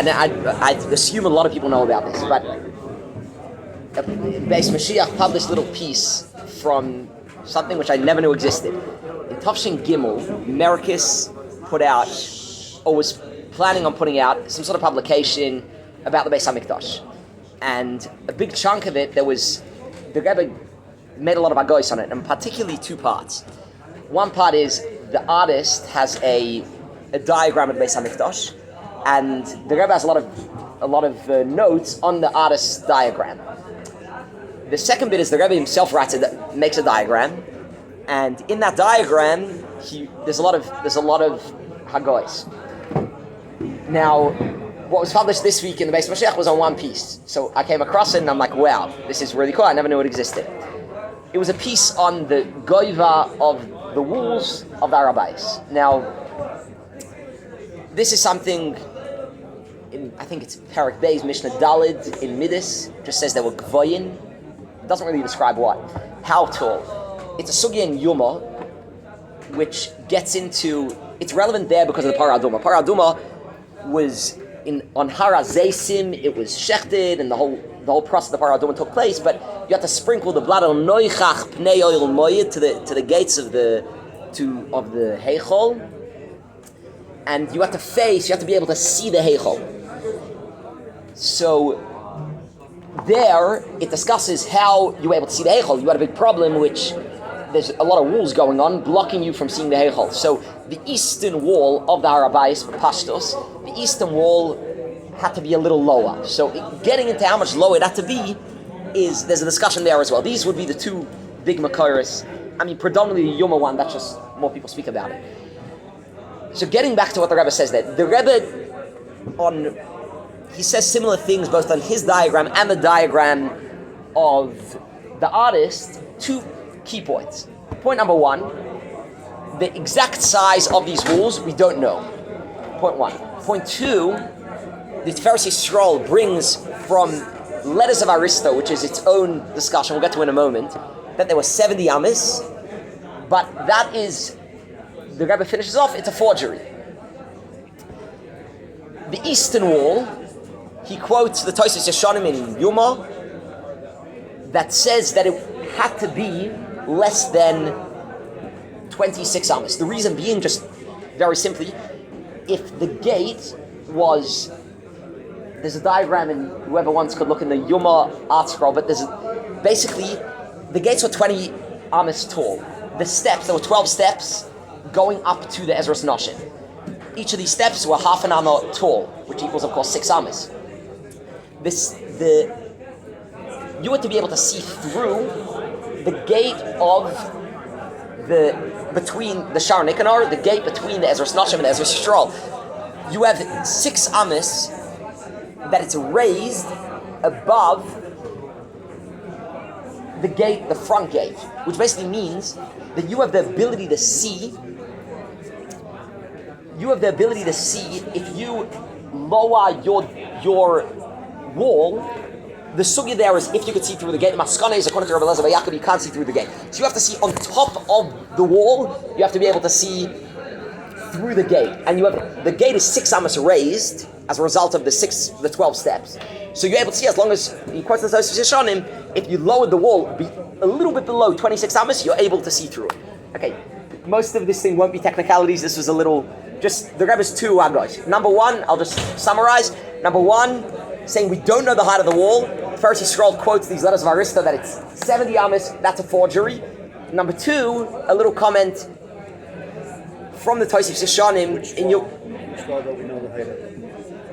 I assume a lot of people know about this, but Beis Mashiach published a little piece from something which I never knew existed. In Tafshin Gimel, Merikis put out, or was planning on putting out, some sort of publication about the Beis HaMikdash. And a big chunk of it, the Rebbe made a lot of Habayis on it, and particularly two parts. One part is the artist has a diagram of the Beis HaMikdash, and the Rebbe has a lot of notes on the artist's diagram. The second bit is the Rebbe himself makes a diagram, and in that diagram, there's a lot of Habayis. Now, what was published this week in the Beis Mashiach was on one piece. So I came across it and I'm like, wow, this is really cool. I never knew it existed. It was a piece on the goiva of the walls of the Habayis. Now, this is something, I think it's Perek Beis, Mishnah Dalid in Midas, just says there were gvoyin. It doesn't really describe what. How tall. It's a sugya in Yuma, which gets into, it's relevant there because of the Parah Aduma. Parah Aduma was on Hara Zeisim, it was shechted, and the whole process of the Parah Aduma took place, but you had to sprinkle the blood on Noichach Pnei Oil Moyed to the gates of the Heichol, and you have to be able to see the Heichol. So there, it discusses how you were able to see the Heichol. You had a big problem, which there's a lot of walls going on, blocking you from seeing the Heichol. So the eastern wall of the Habayis, Pashtos, the eastern wall had to be a little lower. So getting into how much lower it had to be, there's a discussion there as well. These would be the two big Makoros. I mean, predominantly the Yuma one, that's just more people speak about it. So getting back to what the Rebbe says there, the Rebbe, he says similar things both on his diagram and the diagram of the artist, two key points. Point number one, the exact size of these walls, we don't know. Point one. Point two, the Tiferes Yisrael brings from letters of Aristo, which is its own discussion, we'll get to in a moment, that there were 70 amis, but that is, the Rebbe finishes off, it's a forgery. The eastern wall, he quotes the Tosfos Yeshanim in Yuma, that says that it had to be less than 26 amas. The reason being, just very simply, if the gate was, there's a diagram, and whoever wants could look in the Yuma art scroll, but basically, the gates were 20 amas tall. The steps, there were 12 steps going up to the Ezras Noshin. Each of these steps were half an amma tall, which equals, of course, 6 amas. You were to be able to see through the gate of between the Shar Nikanor, the gate between the Ezras Noshin and the Ezras Yisrael. You have 6 amas that it's raised above the gate, the front gate, which basically means that you have the ability to see. You have the ability to see if you lower your wall. The sugya there is if you could see through the gate. The maskana is according to Rebbe Elazar Yaakov, you can't see through the gate. So you have to see on top of the wall. You have to be able to see through the gate, and the gate is 6 amas raised as a result of the 12 steps. So you're able to see, as long as you quote the Tosfos Yeshanim, if you lowered the wall be a little bit below 26 amas, you're able to see through it. Okay, most of this thing won't be technicalities. This was a little, just the Rebbe's two Habayis. Number one, I'll just summarize. Number one, saying we don't know the height of the wall. First, Yisrael quotes these letters of Aristo that it's 70 amas. That's a forgery. Number two, a little comment from the Tosfos Yeshanim in your.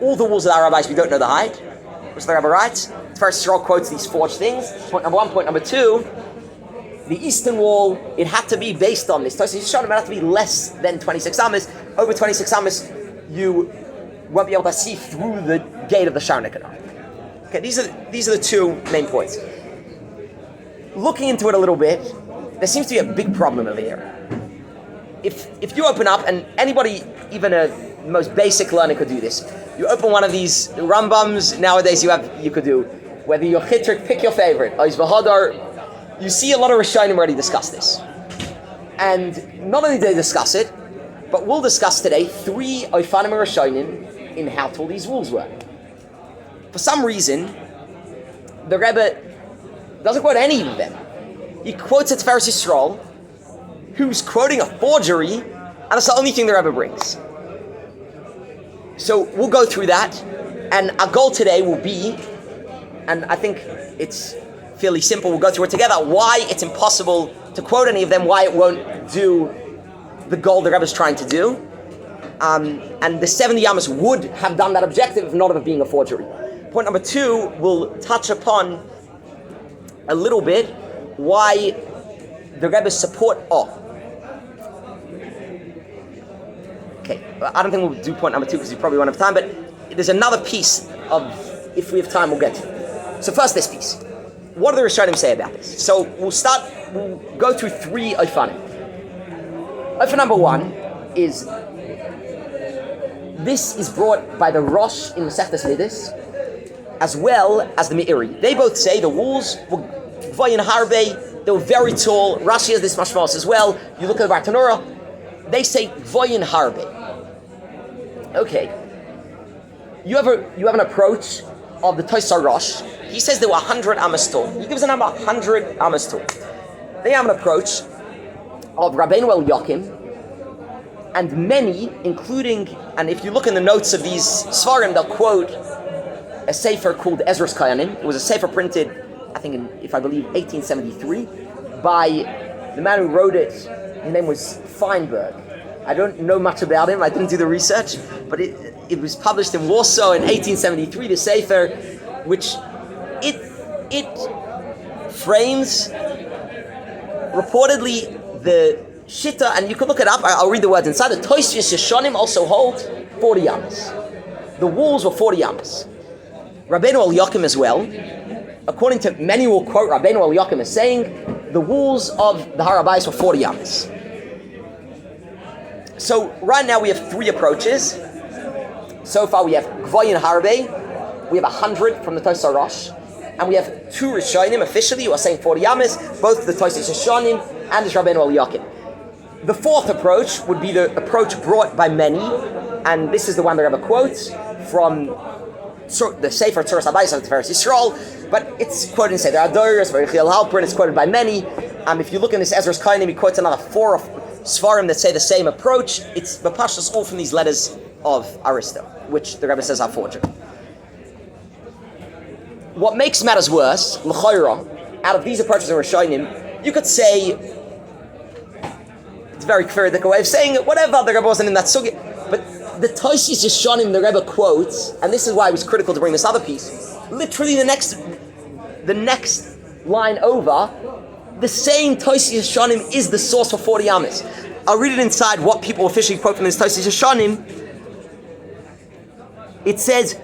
All the walls of the Habayis, we don't know the height. Which the Rebbe writes. First, Yisrael quotes these forged things. Point number one. Point number two, the eastern wall, it had to be based on this. Tosfos Yeshanim, it had to be less than 26 amas. Over 26 amas, you won't be able to see through the gate of the Shar Nikanor. Okay, these are the two main points. Looking into it a little bit, there seems to be a big problem over here. If you open up, and anybody, even a most basic learner could do this, you open one of these Rambams, nowadays you could do, whether you're Chitrik, pick your favorite, you see a lot of Rishonim already discuss this. And not only do they discuss it, but we'll discuss today 3 Oifanim Rishonim in how tall these walls were. For some reason, the Rebbe doesn't quote any of them. He quotes a Tiferes Yisrael, who's quoting a forgery, and that's the only thing the Rebbe brings. So we'll go through that, and our goal today will be, and I think it's fairly simple, we'll go through it together, why it's impossible to quote any of them, why it won't do the goal the Rebbe is trying to do. And the 70 Yamas would have done that objective if not of it being a forgery. Point number 2, we'll touch upon a little bit why the Rebbe's support. Okay, I don't think we'll do point number 2 because we probably won't have time, but there's another piece of, if we have time, we'll get to. So first this piece. What do the Rishonim say about this? So we'll go through 3 Ofanim. Ofa number 1 is, this is brought by the Rosh in Masechtas Midas, as well as the Meiri. They both say the walls were Vayin Harbe, they were very tall. Rashi has this mashmalos as well. You look at the Bartanura, they say Vayin Harbe. Okay. You have an approach of the Tosar Rosh. He says there were 100 Amas tall. He gives a number 100 Amas tall. They have an approach of Rabbeinu El Yakim, and many, including, and if you look in the notes of these Svarim, they'll quote a sefer called Ezra's Kayanim. It was a sefer printed, I think, if I believe, 1873, by the man who wrote it. His name was Feinberg. I don't know much about him. I didn't do the research, but it was published in Warsaw in 1873. The sefer, which it frames reportedly the Shitta, and you can look it up. I'll read the words inside. The Toisvius Yeshonim also hold 40 Yamas. The walls were 40 Yamas. Rabbeinu El Yakim as well. According to many, will quote Rabbeinu El Yakim as saying the walls of the Habayis were 40 Yamas. So right now we have 3 approaches. So far we have Gvoyin Harbe, we have 100 from the Tosar Rosh, and we have 2 Rishonim officially who are saying 40 Yamas, both the Tosis Rishonim and the Rabbeinu El Yakim. The 4th approach would be the approach brought by many, and this is the one the Rebbe quotes from the Sefer Tzuras Habayis of the Tiferes Yisrael, but it's quoted in Seder Adoros, Varichiel Halper, and it's quoted by many. If you look in this Ezra's Kainim, he quotes another 4 Svarim that say the same approach. It's Bapashas all from these letters of Aristo, which the Rebbe says are forgery. What makes matters worse, l'chayra, out of these approaches of Rishonim, you could say, it's a very Kfiridik way of saying it, whatever, the Rebbe wasn't in that sugi, but the Tosis Yeshonim the Rebbe quotes, and this is why it was critical to bring this other piece, literally the next line over, the same Tosis Yeshonim is the source for 40 Amas. I'll read it inside what people officially quote from this Tosis Yeshonim. It says,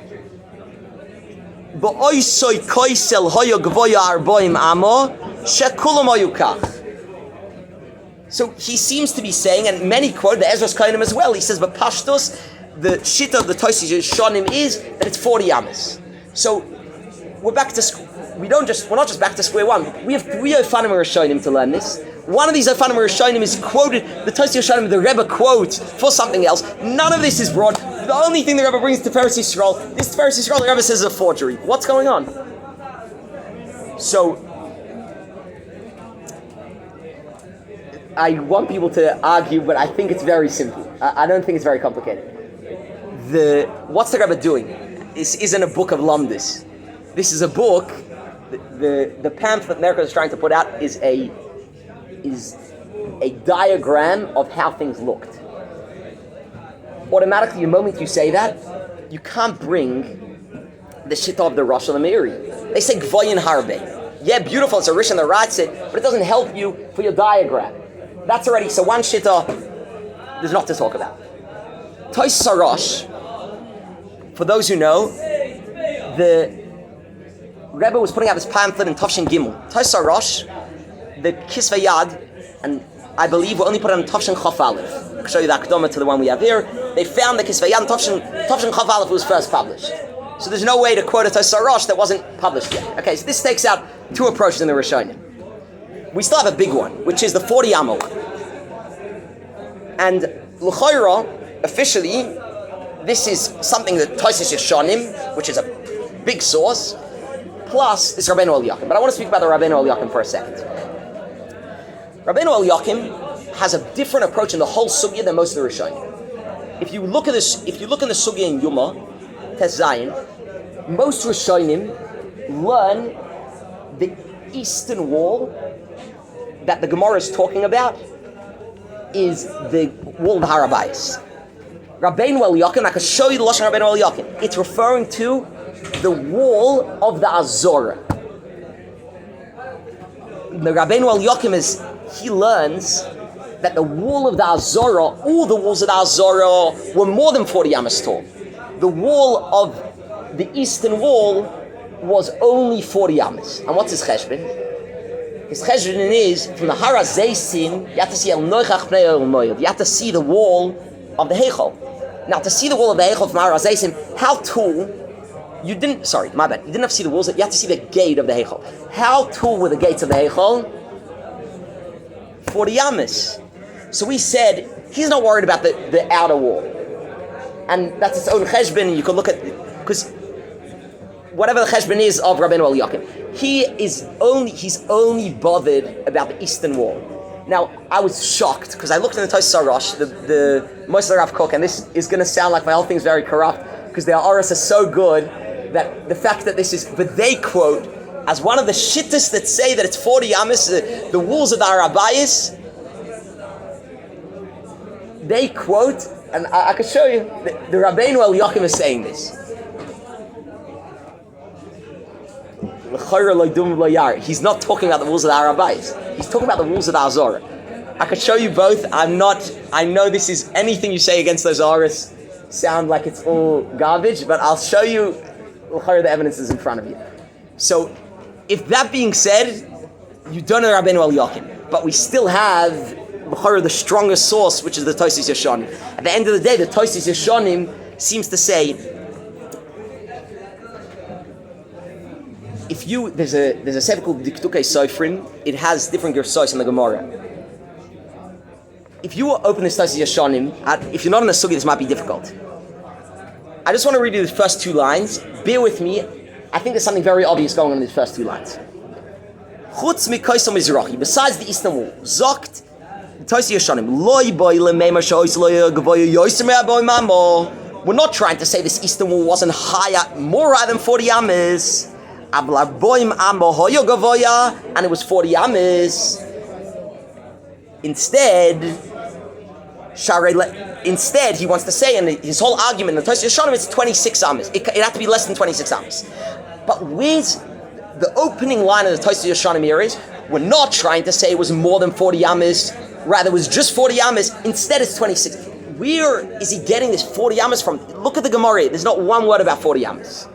so he seems to be saying, and many quote the Ezra's Kainim as well, he says, but Pashtus, the shita of the Tosis Yeshonim is that it's 40 Amas. So we're back to we're not just back to square one. We have 3 Ofanim Rishonim to learn this. One of these Ofanim Rishonim is quoted, the Tosis Yeshonim the Rebbe quotes for something else. None of this is brought. The only thing the Rebbe brings to Tiferes Yisrael, this Tiferes Yisrael, the Rebbe says is a forgery. What's going on? So, I want people to argue, but I think it's very simple. I don't think it's very complicated. What's the Rebbe doing? This isn't a book of Lumdis. This is a book. The pamphlet Menachem is trying to put out is a diagram of how things looked. Automatically, the moment you say that, you can't bring the shita of the Rosh and the Meiri. They say Gvoyin Harbe. Yeah, beautiful, it's a Rish and the Ratzit, but it doesn't help you for your diagram. That's already, so one shita, there's not to talk about. Tosar Rosh, for those who know, the Rebbe was putting out this pamphlet in Tafshin Gimel. Tosar Rosh, the Kisvei Yad, and I believe we only put it on Tafshin Chaf Aleph. I'll show you the Akdama to the one we have here. They found the Kisvei Yad, Tafshin Chaf Aleph was first published. So there's no way to quote a Tosar Rosh that wasn't published yet. Okay, so this takes out 2 approaches in the Rishonim. We still have a big one, which is the 40 Amo. And L'chayra, officially, this is something that Tosis Yeshonim, which is a big source, plus this Rabbeinu El Yakim. But I want to speak about the Rabbeinu El Yakim for a second. Rabbeinu El Yakim has a different approach in the whole sugya than most of the Rishonim. If you look in the sugya in Yuma, Tes Zayin, most Rishonim learn the eastern wall that the Gemara is talking about is the wall of Habayis. Rabbeinu El Yakim, I can show you the Lashon Rabbeinu El Yakim. It's referring to the wall of the Azorah. The Rabbeinu El Yakim he learns that the wall of the Azorah, all the walls of the Azorah were more than 40 amas tall. The wall of the eastern wall was only 40 amas. And what's his cheshbon? His cheshbon is, from the Har HaZeisin, you have to see El Noichach Pnei El Moed. You have to see the wall of the Heichal. Now, to see the wall of the Heichal from Har HaZeisin, how tall? You didn't have to see the walls, you have to see the gate of the Heichal. How tall were the gates of the Heichal? 40 amas. So we said, he's not worried about the outer wall. And that's its own cheshbon, you can look at, because whatever the cheshbon is of Rabbeinu El Yakim, he's only bothered about the eastern wall. Now, I was shocked, because I looked in the Tosfos Arosh, the Moshe Rav Kook, and this is going to sound like my whole thing's very corrupt, because their Oros are so good, that the fact that this is, but they quote, as one of the shittas that say that it's 40 amas, the walls of the Habayis, they quote, and I can show you, the Rabbeinu El Yakim is saying this. He's not talking about the walls of the Habayis. He's talking about the walls of the Azorah. I could show you both. I know this is, anything you say against those Oros sound like it's all garbage, but I'll show you the evidence is in front of you. So, if that being said, you don't know Rabbeinu El Yakim, but we still have the strongest source, which is the Tosfos Yeshonim. At the end of the day, the Tosfos Yeshonim seems to say, there's a sefer called Diktukei Sofrim. It has different gersos in the Gemara. If you open this Tosfos Yeshonim, if you're not in the sugi, this might be difficult. I just want to read you the first two lines. Bear with me. I think there's something very obvious going on in these first two lines. Chutz mikoyso mizrachi, besides the eastern wall, zokt Tosfos Yeshonim loy boy lemeimar shoyz loy gavoy yoyser me'aboy mamo. We're not trying to say this eastern wall wasn't more high than 40 amas. Avla boim amo hoyo gavoya, and it was 40 amas. Instead, he wants to say, and his whole argument in the Tosfos Yeshonim is 26 amas. It had to be less than 26 amas. But where's the opening line of the Tosfos Yeshonim here is, we're not trying to say it was more than 40 amas, rather it was just 40 amas, instead it's 26. Where is he getting this 40 amas from? Look at the Gemara, there's not one word about 40 amas.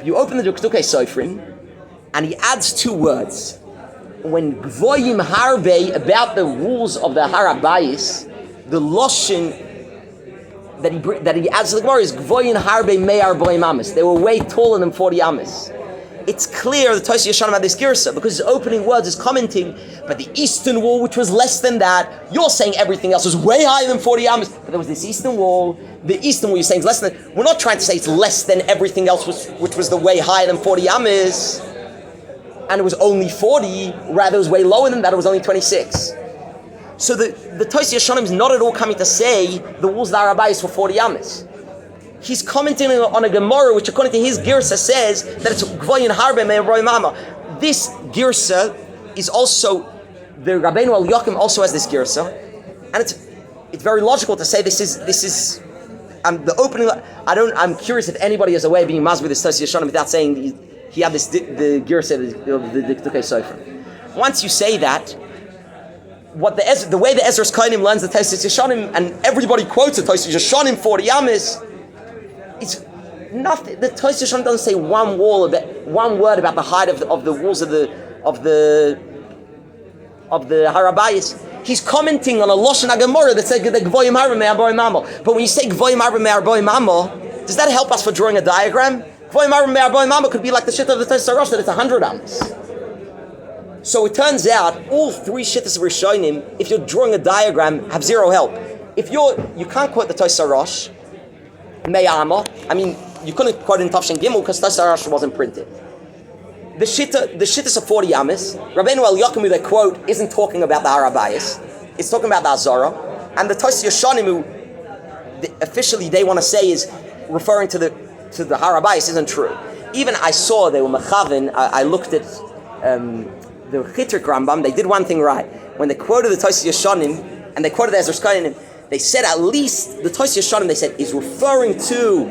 You open the Duktukei Sofrim, and he adds two words. When Gvoyim Harbe, about the rules of the Habayis, the Loshin that he adds to the Gemara is Gvoyim Harbe Me'ar Boim Amas. They were way taller than 40 amas. It's clear the Tosfos Yeshonim had this girsa, because his opening words is commenting, but the eastern wall, which was less than that, you're saying everything else was way higher than 40 amas, but there was this eastern wall. The eastern wall you're saying is less than. We're not trying to say it's less than everything else, which was the way higher than 40 amas, and it was only 40. Rather, it was way lower than that. It was only 26. So the Tosfos Yeshonim is not at all coming to say the walls of the Habayis were 40 amas. He's commenting on a Gemara, which according to his girsa says that it's Gvoyin Harbe Me'aroy Mama. This girsa is also, the Rabbeinu El Yakim also has this girsa, and it's very logical to say this is the opening. I'm curious if anybody has a way of being mazbid this Tosfos Yeshonim without saying he had the girsa of the Diktukei Sofrim. Once you say that, the way the Ezra's Kohanim learns the Tosfos Yeshonim, and everybody quotes the Tosfos Yeshonim 40 amas, it's nothing. The Tosfos Yeshonim doesn't say one word about the height of the walls of the Habayis. He's commenting on a Loshen HaGemara that says the Gvoyim Harbe Me'aboy Mamo. But when you say Gvoyim Harbe Me'aboy Mamo, does that help us for drawing a diagram? Gvoyim Harbe Me'aboy Mamo could be like the shit of the Tosfos Arosh that it's 100 amas. So it turns out all three shittas of Rishonim, if you're drawing a diagram, have zero help. If you can't quote the Tosfos Arosh, Meyama. I mean, you couldn't quote in Tafshin Gimel because Tasarash wasn't printed. The Shittas of 40 Amis, Rabbeinu El Yakimu, they quote, isn't talking about the Habayis. It's talking about the Azara. And the Tosi Yoshanimu, officially they want to say is referring to the Habayis isn't true. Even I saw they were Mechavin, I looked at the Chitrik Rambam, they did one thing right. When they quoted the Tosi Yoshanim, and they quoted the Ezra Skayanim, they said at least, the Tosi Yoshanim, they said, is referring to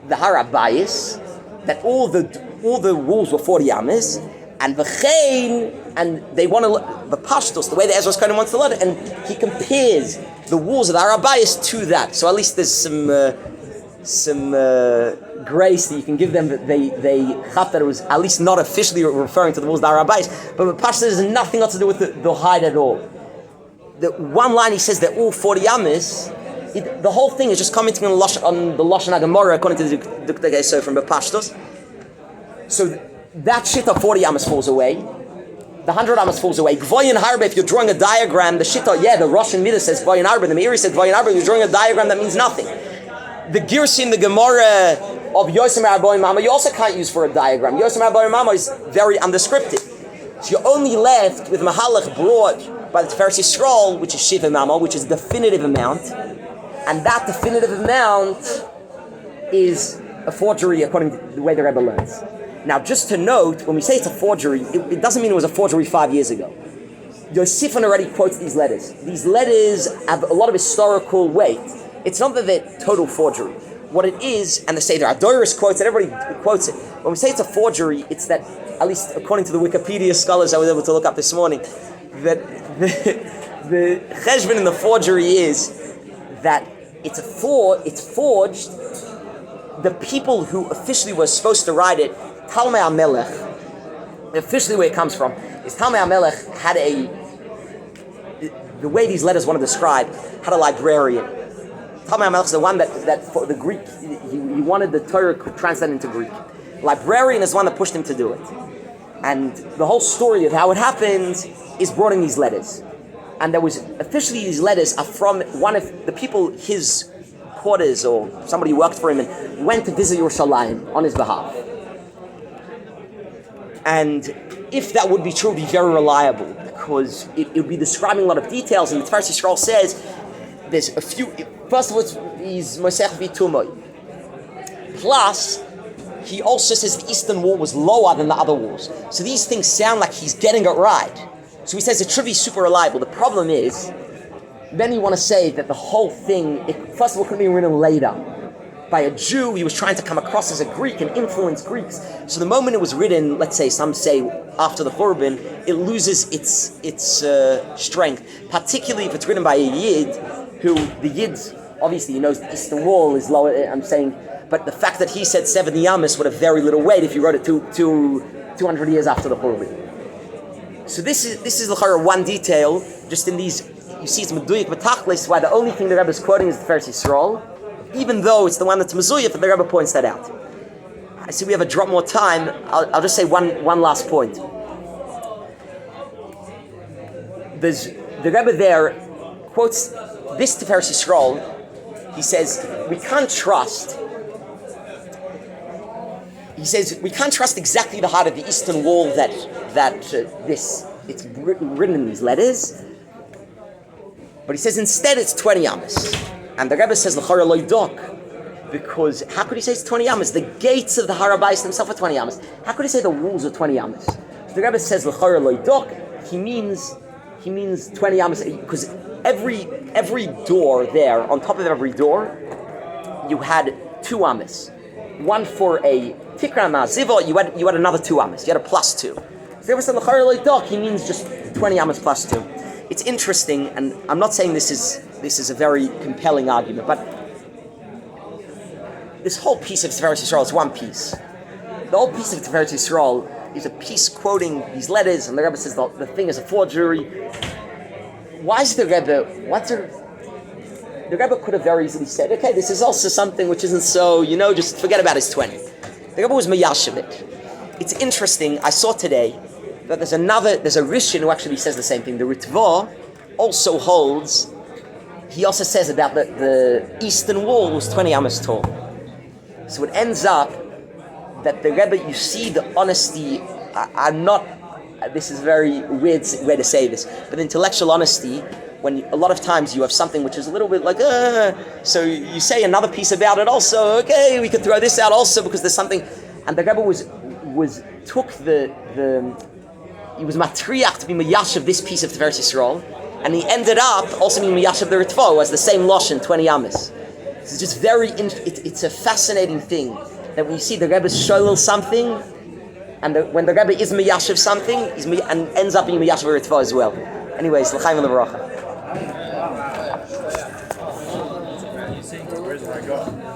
the Habayis, that all the walls were 40 amas, and v'chein, and they want to the pashtos, the way the Ezra Skayanim wants to learn it, and he compares the walls of the Habayis to that. So at least there's some grace that you can give them that they thought that it was at least not officially referring to the walls of the Habayis, but the pashtos has nothing got to do with the hide at all. The one line he says they're all 40 amas. The whole thing is just commenting on the Lashon HaGemara according to the Dukta Geso from the pashtos. So that shita 40 amas falls away. The 100 amas falls away. Gvoyin harbe, if you're drawing a diagram, the shita, the Russian Midah says Gvoyin harbe, the Meiri says Gvoyin harbe, you're drawing a diagram that means nothing. The Girsin, the Gemara of Yosem Rabbi Mama, you also can't use for a diagram. Yosem Rabbi Mama is very undescriptive. So you're only left with Mahalach brought by the Tiferes Yisrael, which is Shiva Mama, which is a definitive amount. And that definitive amount is a forgery according to the way the Rebbe learns. Now, just to note, when we say it's a forgery, it doesn't mean it was a forgery 5 years ago. Yosifan already quotes these letters. These letters have a lot of historical weight. It's not that they're total forgery. What it is, and the Seder Adoris quotes it, everybody quotes it. When we say it's a forgery, it's that, at least according to the Wikipedia scholars I was able to look up this morning, that the cheshbon in the forgery is that it's forged. The people who officially were supposed to write it, Talmei HaMelech, officially where it comes from, is Talmei HaMelech had the way these letters want to describe, had a librarian. Talmei HaMelech is the one that for the Greek, he wanted the Torah translated into Greek. Librarian is the one that pushed him to do it. And the whole story of how it happened is brought in these letters. And there was, officially these letters are from one of the people, his quarters or somebody who worked for him and went to visit Yerushalayim on his behalf. And if that would be true, it would be very reliable because it would be describing a lot of details. And the Tiferes Yisrael says there's a few, first of all, he's Mosech V'Tumoy. Plus, he also says the eastern wall was lower than the other walls. So these things sound like he's getting it right. So he says it should be super reliable. The problem is, then you want to say that the whole thing, first of all, couldn't be written later. By a Jew, he was trying to come across as a Greek and influence Greeks. So the moment it was written, let's say, some say after the Churban, it loses its strength. Particularly if it's written by a Yid, who the Yid, obviously he knows the eastern wall is lower, I'm saying, but the fact that he said 70 Yamas would have very little weight if you wrote it 200 years after the Churban. So this is l'chara one detail, just in these, you see it's Meduyik B'tachlis, why the only thing the Rebbe is quoting is the Tiferes Yisrael, even though it's the one that's Mezuyah, but the Rebbe points that out. I see we have a drop more time, I'll just say one last point. The Rebbe there quotes this Tiferes Yisrael, he says, we can't trust exactly the height of the eastern wall that it's written in these letters. But he says instead it's 20 amas. And the Rebbe says l'chara lo yidok, because how could he say it's 20 amas? The gates of the Habayis themselves are 20 amas. How could he say the walls are 20 amas? So the Rebbe says l'chara lo yidok. He means 20 amas because every door there, on top of every door, you had 2 amas. One for a tikra ma'aziva, you had another 2 amas. You had a plus 2. So the Rebbe said l'chara lo yidok. He means just 20 amas plus 2. It's interesting, and I'm not saying this is a very compelling argument, but this whole piece of Tiferes Yisrael is one piece. The whole piece of Tiferes Yisrael is a piece quoting these letters, and the Rebbe says the thing is a forgery. Why is the Rebbe? The Rebbe could have very easily said, okay, this is also something which isn't so, just forget about his 20. The Rebbe was meyashiv it. It's interesting. I saw today that there's a Rishon who actually says the same thing. The Ritva also holds, he also says about the eastern wall was 20 amas tall. So it ends up that the Rebbe, you see the honesty. I'm not. This is very weird way to say this, but intellectual honesty. When a lot of times you have something which is a little bit like, so you say another piece about it also. Okay, we could throw this out also because there's something. And the Rebbe took he was matriach to be mayashav this piece of Tiferes Yisrael, and he ended up also being mayashav the Ritva, as the same lashon 20 amas. It's just it's a fascinating thing that when you see the Rebbe sholel something, and when the Rebbe is mayashav something, and ends up being mayashav the Ritva as well. Anyways, l'chaim v'lebracha.